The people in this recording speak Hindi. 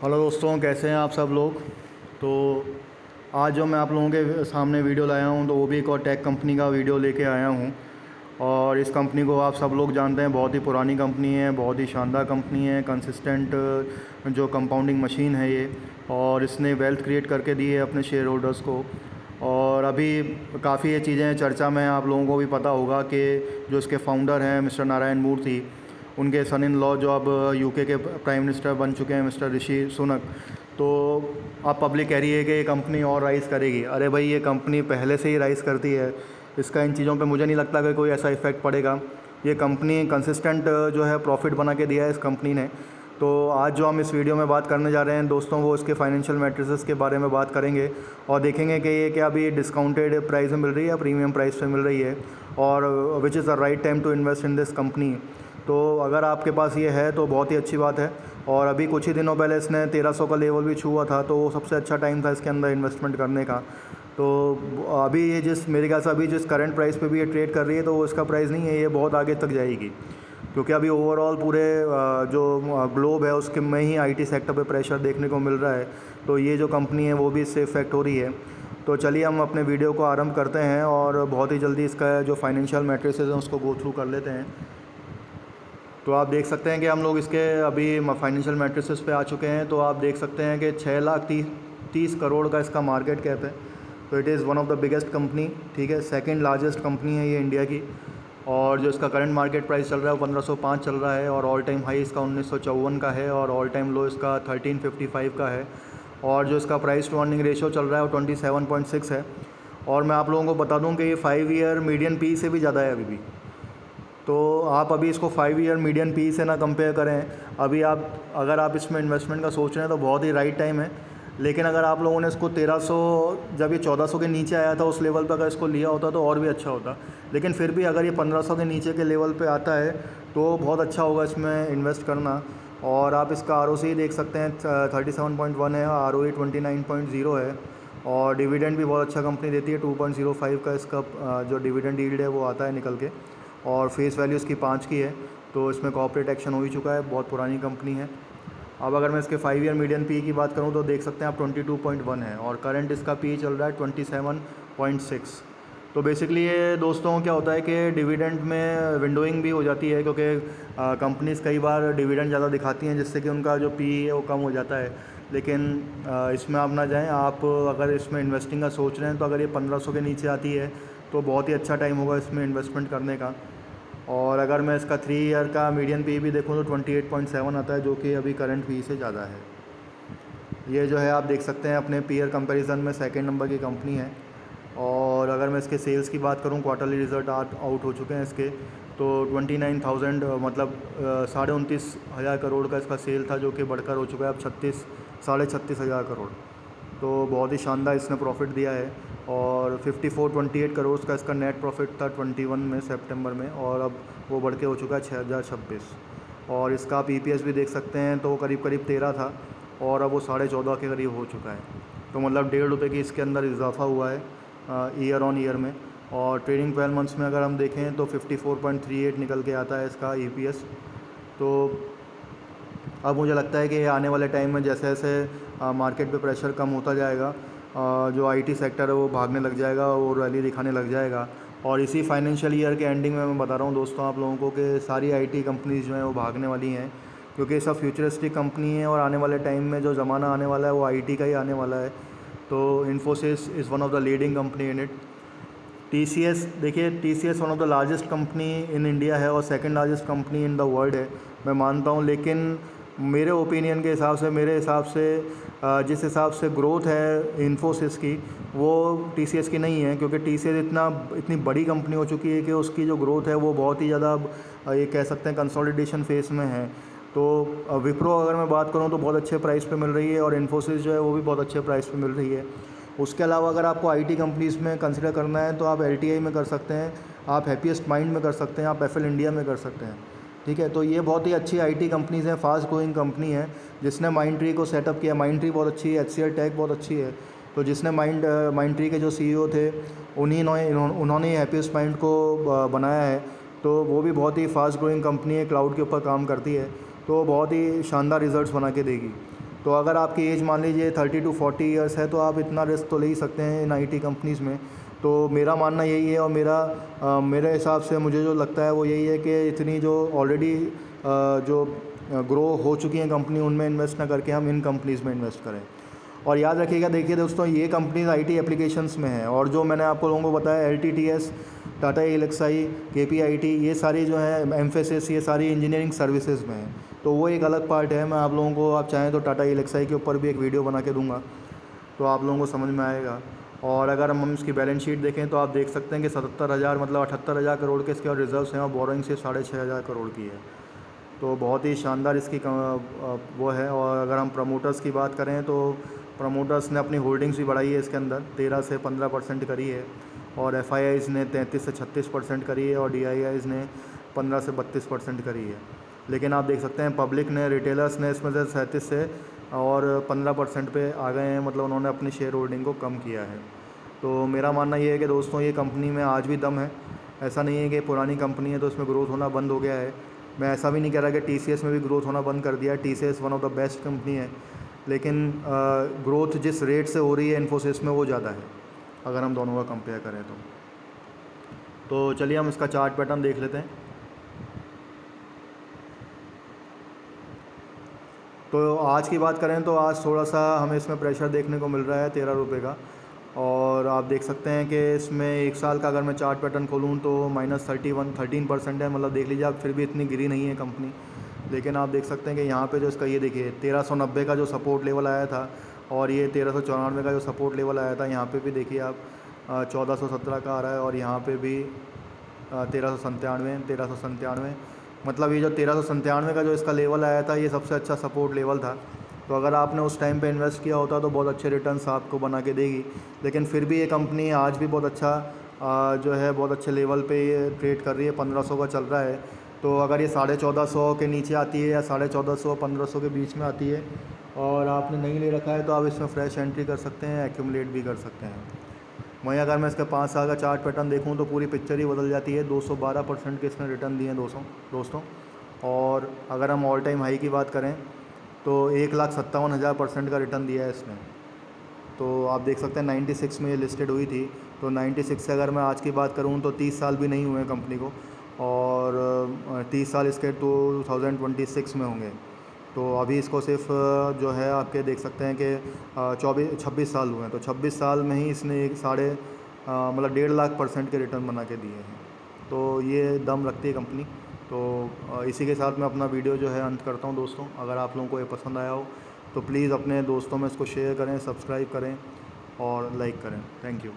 हेलो दोस्तों, कैसे हैं आप सब लोग। तो आज जो मैं आप लोगों के सामने वीडियो लाया हूं तो वो भी एक और टेक कंपनी का वीडियो लेके आया हूं। और इस कंपनी को आप सब लोग जानते हैं, बहुत ही पुरानी कंपनी है, बहुत ही शानदार कंपनी है, कंसिस्टेंट जो कंपाउंडिंग मशीन है ये। और इसने वेल्थ क्रिएट करके दी है अपने शेयर होल्डर्स को। और अभी काफ़ी ये चीज़ें चर्चा में हैं, आप लोगों को भी पता होगा कि जो इसके फाउंडर हैं मिस्टर नारायण मूर्ति, उनके सन इन लॉ जो अब यूके के प्राइम मिनिस्टर बन चुके हैं मिस्टर ऋषि सुनक। तो अब पब्लिक कह रही है कि ये कंपनी और राइज़ करेगी। अरे भाई, ये कंपनी पहले से ही राइज़ करती है, इसका इन चीज़ों पे मुझे नहीं लगता कि कोई ऐसा इफ़ेक्ट पड़ेगा। ये कंपनी कंसिस्टेंट जो है प्रॉफिट बना के दिया है इस कंपनी ने। तो आज जो हम इस वीडियो में बात करने जा रहे हैं दोस्तों, वो इसके फाइनेंशियल मैट्रिसेस के बारे में बात करेंगे और देखेंगे कि ये क्या अभी डिस्काउंटेड प्राइस में मिल रही है या प्रीमियम प्राइस पे मिल रही है, और which is the right time to invest in this company. तो अगर आपके पास ये है तो बहुत ही अच्छी बात है। और अभी कुछ ही दिनों पहले इसने 1300 का लेवल भी छुआ था, तो वो सबसे अच्छा टाइम था इसके अंदर इन्वेस्टमेंट करने का। तो अभी ये जिस मेरे ख्याल से अभी जिस करंट प्राइस पे भी ये ट्रेड कर रही है तो वो इसका प्राइस नहीं है, ये बहुत आगे तक जाएगी। क्योंकि अभी ओवरऑल पूरे जो ग्लोब है उसके में ही आईटी सेक्टर पे प्रेशर देखने को मिल रहा है। तो ये जो कंपनी है वो भी इससे इफ़ेक्ट हो रही है। तो चलिए हम अपने वीडियो को आरंभ करते हैं और बहुत ही जल्दी इसका जो फाइनेंशियल मैट्रिसेस हैं उसको गो थ्रू कर लेते हैं। तो आप देख सकते हैं कि हम लोग इसके अभी फाइनेंशियल मैट्रिसेस पे आ चुके हैं। तो आप देख सकते हैं कि 6,30 करोड़ का इसका मार्केट कैप है। तो it is one of the biggest company, ठीक है, सेकंड लार्जेस्ट कंपनी है ये इंडिया की। और जो इसका करंट मार्केट प्राइस चल रहा है वो 1505 चल रहा है, और ऑल टाइम हाई इसका 1954 का है, और ऑल टाइम लो इसका 1355 का है। और जो इसका प्राइस टू अर्निंग रेशियो चल रहा है वो 27.6 है। और मैं आप लोगों को बता दूं कि ये 5 ईयर मीडियन पी से भी ज़्यादा है अभी भी। तो आप अभी इसको 5 ईयर मीडियन पी से ना कंपेयर करें। अभी आप अगर आप इसमें इन्वेस्टमेंट का सोच रहे हैं तो बहुत ही राइट टाइम है। लेकिन अगर आप लोगों ने इसको 1300, जब ये 1400 के नीचे आया था उस लेवल पर अगर इसको लिया होता तो और भी अच्छा होता। लेकिन फिर भी अगर ये 1500 के नीचे के लेवल पे आता है तो बहुत अच्छा होगा इसमें इन्वेस्ट करना। और आप इसका ROC देख सकते हैं 37.1 है, ROE 29.0 है। और डिविडेंड भी बहुत अच्छा कंपनी देती है, 2.05 का इसका जो डिविडेंड यील्ड है वो आता है निकल के। और फेस वैल्यू इसकी 5 की है। तो इसमें कॉर्पोरेट एक्शन हो ही चुका है, बहुत पुरानी कंपनी है। अब अगर मैं इसके 5 ईयर मीडियन पी की बात करूं तो देख सकते हैं आप 22.1 है, और करंट इसका पी चल रहा है 27.6। तो बेसिकली ये दोस्तों क्या होता है कि डिविडेंड में विंडोइंग भी हो जाती है, क्योंकि कंपनीज़ कई बार डिविडेंड ज़्यादा दिखाती हैं जिससे कि उनका जो पी है वो कम हो जाता है। लेकिन इसमें आप ना जाएं। आप अगर इसमें इन्वेस्टिंग का सोच रहे हैं तो अगर ये 1500 के नीचे आती है तो बहुत ही अच्छा टाइम होगा इसमें इन्वेस्टमेंट करने का। और अगर मैं इसका 3 ईयर का मीडियन पी भी देखूँ तो 28.7 आता है, जो कि अभी करंट पी से ज़्यादा है। ये जो है आप देख सकते हैं अपने पीयर कंपैरिजन में सेकंड नंबर की कंपनी है। और अगर मैं इसके सेल्स की बात करूं, क्वार्टरली रिजल्ट आउट हो चुके हैं इसके। तो 29,000 मतलब 29,500 करोड़ का इसका सेल था, जो कि बढ़कर हो चुका है अब 36,500 करोड़। तो बहुत ही शानदार इसने प्रॉफिट दिया है। और 5428 करोड़ का इसका नेट प्रॉफिट था 21 में सितंबर में, और अब वो बढ़ के हो चुका है 6,026। और इसका आप EPS भी देख सकते हैं तो करीब करीब 13 था, और अब वो 14.5 के करीब हो चुका है। तो मतलब ₹1.5 की इसके अंदर इजाफा हुआ है ईयर ऑन ईयर में। और ट्रेडिंग 12 मंथ्स में अगर हम देखें तो 54.38 निकल के आता है इसका EPS। तो अब मुझे लगता है कि आने वाले टाइम में जैसे जैसे मार्केट पे प्रेशर कम होता जाएगा, जो IT सेक्टर है वो भागने लग जाएगा, वो रैली दिखाने लग जाएगा। और इसी फाइनेंशियल ईयर के एंडिंग में मैं बता रहा हूँ दोस्तों आप लोगों को कि सारी IT कंपनीज़ जो हैं वो भागने वाली हैं, क्योंकि ये सब फ्यूचरिस्टिक कंपनी है और आने वाले टाइम में जो ज़माना आने वाला है वो IT का ही आने वाला है। तो Infosys is one of the leading company in it. TCS देखिए, TCS one of the largest company in India है और second largest company in the world है, मैं मानता हूँ। लेकिन मेरे ओपिनियन के हिसाब से, मेरे हिसाब से जिस हिसाब से ग्रोथ है इन्फोसिस की, वो TCS की नहीं है। क्योंकि TCS इतनी बड़ी कंपनी हो चुकी है कि उसकी जो ग्रोथ है वो बहुत ही ज़्यादा, ये कह सकते हैं, कंसोलिडेशन फेस में है। तो विप्रो अगर मैं बात करूँ तो बहुत अच्छे प्राइस पे मिल रही है, और इन्फोसिस जो है वो भी बहुत अच्छे प्राइस पे मिल रही है। उसके अलावा अगर आपको IT कंपनीज़ में कंसिडर करना है तो आप LTI में कर सकते हैं, आप हैप्पीएस्ट माइंड में कर सकते हैं, आप FL इंडिया में कर सकते हैं, ठीक है। तो ये बहुत ही अच्छी IT कंपनीज़ हैं, फास्ट ग्रोइंग कंपनी है जिसने माइंडट्री को सेटअप किया। माइंडट्री बहुत अच्छी है, HCL टेक बहुत अच्छी है। तो जिसने माइंडट्री के जो CEO थे उन्होंने हैप्पीएस्ट माइंड को बनाया है। तो वो भी बहुत ही फास्ट ग्रोइंग कंपनी है, क्लाउड के ऊपर काम करती है, तो बहुत ही शानदार रिजल्ट्स बना के देगी। तो अगर आपकी एज मान लीजिए 30 to 40 ईयर्स है तो आप इतना रिस्क तो ले ही सकते हैं इन IT कंपनीज़ में। तो मेरा मानना यही है, और मेरे हिसाब से मुझे जो लगता है वो यही है कि इतनी जो ऑलरेडी जो ग्रो हो चुकी हैं कंपनी, उनमें इन्वेस्ट ना करके हम इन कंपनीज़ में इन्वेस्ट करें। और याद रखिएगा, देखिए दोस्तों, ये कंपनीज IT एप्लीकेशंस में है, और जो मैंने आपको लोगों को बताया LTTS, टाटा एलेक्साई, KPIT, ये सारी जो है एम्फेसिस, ये सारी इंजीनियरिंग सर्विसेज में है। तो वो एक अलग पार्ट है। मैं आप लोगों को, आप चाहें तो टाटा एलेक्साई के ऊपर भी एक वीडियो बना के दूंगा, तो आप लोगों को समझ में आएगा। और अगर हम इसकी बैलेंस शीट देखें तो आप देख सकते हैं कि 77,000 मतलब 78,000 करोड़ के इसके और रिजर्व्स हैं, और बोरोइंग से 6,500 करोड़ की है। तो बहुत ही शानदार इसकी वो है। और अगर हम प्रमोटर्स की बात करें तो प्रमोटर्स ने अपनी होल्डिंग्स भी बढ़ाई है इसके अंदर, 13 से 15% करी है, और FIIs ने 33 से 36% करी है, और DIIs ने 15 से 32% करी है। लेकिन आप देख सकते हैं पब्लिक ने, रिटेलर्स ने इसमें से 37 से और 15% पे आ गए हैं, मतलब उन्होंने अपनी शेयर होल्डिंग को कम किया है। तो मेरा मानना ये है कि दोस्तों, ये कंपनी में आज भी दम है। ऐसा नहीं है कि पुरानी कंपनी है तो इसमें ग्रोथ होना बंद हो गया है। मैं ऐसा भी नहीं कह रहा कि TCS में भी ग्रोथ होना बंद कर दिया है। TCS one of the best company है, लेकिन ग्रोथ जिस रेट से हो रही है इन्फोसिस में वो ज़्यादा है, अगर हम दोनों का कंपेयर करें तो चलिए हम इसका चार्ट पैटर्न देख लेते हैं। तो आज की बात करें तो आज थोड़ा सा हमें इसमें प्रेशर देखने को मिल रहा है 13 रुपये का, और आप देख सकते हैं कि इसमें एक साल का अगर मैं चार्ट पैटर्न खोलूँ तो -13% है, मतलब देख लीजिए आप, फिर भी इतनी गिरी नहीं है कंपनी। लेकिन आप देख सकते हैं कि यहाँ पे जो इसका, ये देखिए 1390 का जो सपोर्ट लेवल आया था, और ये 1394 का जो सपोर्ट लेवल आया था, यहाँ पे भी देखिए आप 1417 का आ रहा है, और यहाँ पे भी 1397, मतलब ये जो 1397 का जो इसका लेवल आया था, ये सबसे अच्छा सपोर्ट लेवल था। तो अगर आपने उस टाइम पे इन्वेस्ट किया होता तो बहुत अच्छे रिटर्न्स आपको बना के देगी। लेकिन फिर भी ये कंपनी आज भी बहुत अच्छा जो है बहुत अच्छे लेवल पे ये ट्रेड कर रही है, 1500 का चल रहा है। तो अगर ये 1450 के नीचे आती है, या 1450 1500 के बीच में आती है, और आपने नहीं ले रखा है, तो आप इसमें फ्रेश एंट्री कर सकते हैं, एक्यूमुलेट भी कर सकते हैं। वहीं अगर मैं इसका 5 साल का चार्ट पैटर्न देखूं तो पूरी पिक्चर ही बदल जाती है। 212% के इसने रिटर्न दिए हैं दोस्तों। और अगर हम ऑल टाइम हाई की बात करें तो 1,57,000% का रिटर्न दिया है इसने। तो आप देख सकते हैं 96 में ये लिस्टेड हुई थी, तो 96 से अगर मैं आज की बात करूं तो 30 साल भी नहीं हुए हैं कंपनी को, और 30 साल इसके 2026 में होंगे। तो अभी इसको सिर्फ जो है आपके देख सकते हैं कि 26 साल हुए हैं, तो 26 साल में ही इसने मतलब 1.5 लाख% के रिटर्न बना के दिए हैं। तो ये दम रखती है कंपनी। तो इसी के साथ मैं अपना वीडियो जो है अंत करता हूँ दोस्तों। अगर आप लोगों को ये पसंद आया हो तो प्लीज़ अपने दोस्तों में इसको शेयर करें, सब्सक्राइब करें और लाइक करें। Thank you.